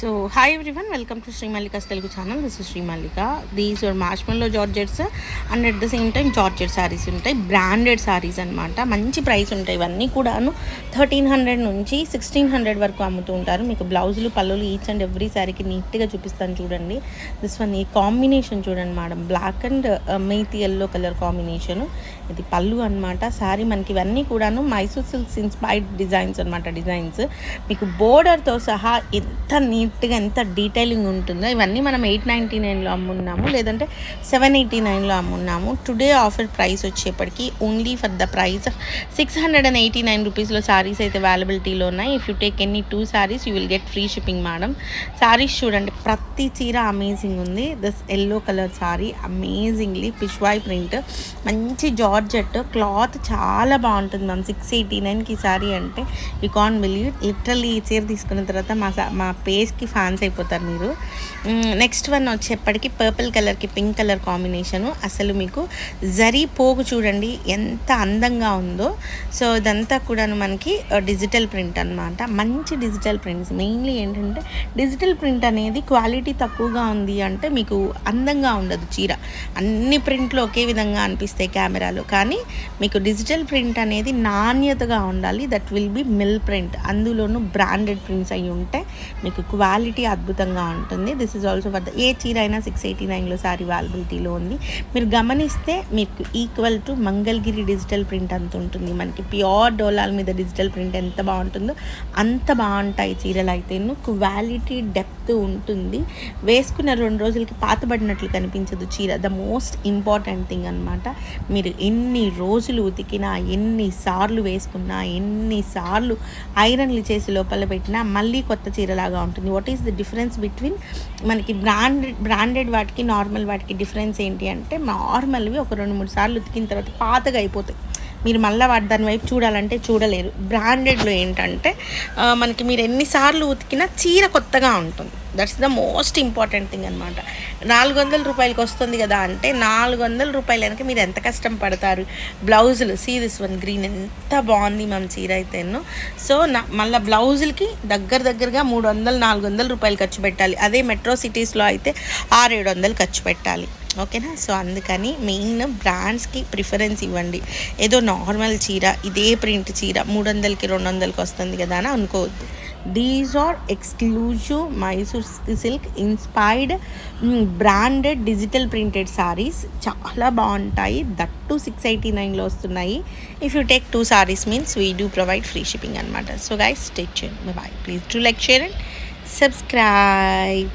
So hi everyone, welcome to Sri Mallika's Telugu channel. This is Sri Mallika. These are marshmallow georgettes and at the same time georgette sarees ఉంటాయి, branded saris అనమాట. మంచి price ఉంటాయి. ఇవన్నీ కూడాను 1300 నుంచి 1600 వరకు అమ్ముతూ ఉంటారు. మీకు బ్లౌజులు పళ్ళులు ఈచ్ అండ్ ఎవ్రీ సారీకి నీట్గా చూపిస్తాను చూడండి. దిస్ వన్ ఈ కాంబినేషన్ చూడండి madam, black and methi yellow colour combination. ఇది పళ్ళు అనమాట. సారీ మనకి ఇవన్నీ కూడాను మైసూర్ సిల్క్స్ ఇన్స్పైర్డ్ డిజైన్స్ అనమాట. డిజైన్స్ మీకు బోర్డర్తో సహా ఎంత నీట్గా ఎంత డీటెయిలింగ్ ఉంటుందో. ఇవన్నీ మనం 899లో అమ్మున్నాము, లేదంటే 789లో అమ్మున్నాము. టుడే ఆఫర్ ప్రైస్ వచ్చేప్పటికి only for the price of 689 రూపీస్లో సారీస్ అయితే అవైలబిలిటీలో ఉన్నాయి. If you take any 2 saris you will get free shipping madam. Saris చూడండి, ప్రతి చీర అమేజింగ్ ఉంది. This yellow colour sari amazingly పిష్వాయ్ ప్రింట్, మంచి జార్జెట్ క్లాత్ చాలా బాగుంటుంది మ్యామ్. 689కి సారీ అంటే యూ కాంట్ బిలీవ్. లిటరల్లీ ఈ చీర తీసుకున్న తర్వాత మా పేజ్కి ఫ్యాన్స్ అయిపోతారు మీరు. నెక్స్ట్ వన్ వచ్చేప్పటికి పర్పుల్ కలర్కి పింక్ కలర్ కాంబినేషను. అసలు మీకు జరీ పోగు చూడండి ఎంత అందంగా ఉందో. సో ఇదంతా కూడా మనకి డిజిటల్ ప్రింట్ అనమాట. మంచి డిజిటల్ ప్రింట్స్. మెయిన్లీ ఏంటంటే డిజిటల్ ప్రింట్ అనేది క్వాలిటీ తక్కువగా ఉంది అంటే మీకు అందంగా ఉండదు చీర. అన్ని ప్రింట్లు ఒకే విధంగా అనిపిస్తాయి కెమెరాలో, కానీ మీకు డిజిటల్ ప్రింట్ అనేది నాణ్యతగా ఉండాలి. That will be mill print, అందులోనూ బ్రాండెడ్ ప్రింట్స్ అయి ఉంటే మీకు క్వాలిటీ అద్భుతంగా ఉంటుంది. This is also for the ఏ చీర అయినా 689లో సారీ అవైలబిలిటీలో ఉంది. మీరు గమనిస్తే మీకు equal to Mangalagiri digital print అంత ఉంటుంది. మనకి ప్యూర్ డోలాల మీద డిజిటల్ ప్రింట్ ఎంత బాగుంటుందో అంత బాగుంటాయి చీరలు అయితే. క్వాలిటీ డెప్త్ ఉంటుంది. వేసుకున్న 2 రోజులకి పాతబడినట్లు కనిపించదు చీర. ద మోస్ట్ ఇంపార్టెంట్ థింగ్ అనమాట. మీరు ఎన్ని రోజులు ఉతికినా, ఎన్నిసార్లు వేసుకున్నా, ఎన్నిసార్లు ఐరన్లు చేసి లోపల పెట్టినా మళ్ళీ కొత్త చీరలాగా ఉంటుంది. What is the difference between మనకి బ్రాండెడ్ వాటికి నార్మల్ వాటికి డిఫరెన్స్ ఏంటి అంటే, నార్మల్వి ఒక 2-3 సార్లు ఉతికిన తర్వాత పాతగా అయిపోతాయి. మీరు మళ్ళీ దాని వైపు చూడాలంటే చూడలేరు. బ్రాండెడ్లో ఏంటంటే మనకి మీరు ఎన్నిసార్లు ఉతికినా చీర కొత్తగా ఉంటుంది. That's the most important thing అనమాట. 400 రూపాయలకి వస్తుంది కదా అంటే 400 రూపాయలకి మీరు ఎంత కష్టం పడతారు. బ్లౌజులు సీ దిస్ వన్ గ్రీన్ ఎంత బాగుంది మ్యామ్ చీర అయితేను. సో మళ్ళీ బ్లౌజులకి దగ్గరగా 300-400 రూపాయలు ఖర్చు పెట్టాలి. అదే మెట్రో సిటీస్లో అయితే 600-700 ఖర్చు పెట్టాలి. ఓకేనా? సో అందుకని మెయిన్ బ్రాండ్స్కి ప్రిఫరెన్స్ ఇవ్వండి. ఏదో నార్మల్ చీర, ఇదే ప్రింట్ చీర 300కి 200కి వస్తుంది కదా అని అనుకోవద్దు. These are exclusive Mysore silk inspired branded digital printed saris. చాలా బాగుంటాయి. దట్టు 689లో వస్తున్నాయి. If you take 2 saris means we do provide free shipping అనమాట. So guys stay tuned. Bye. Please do like, share and subscribe.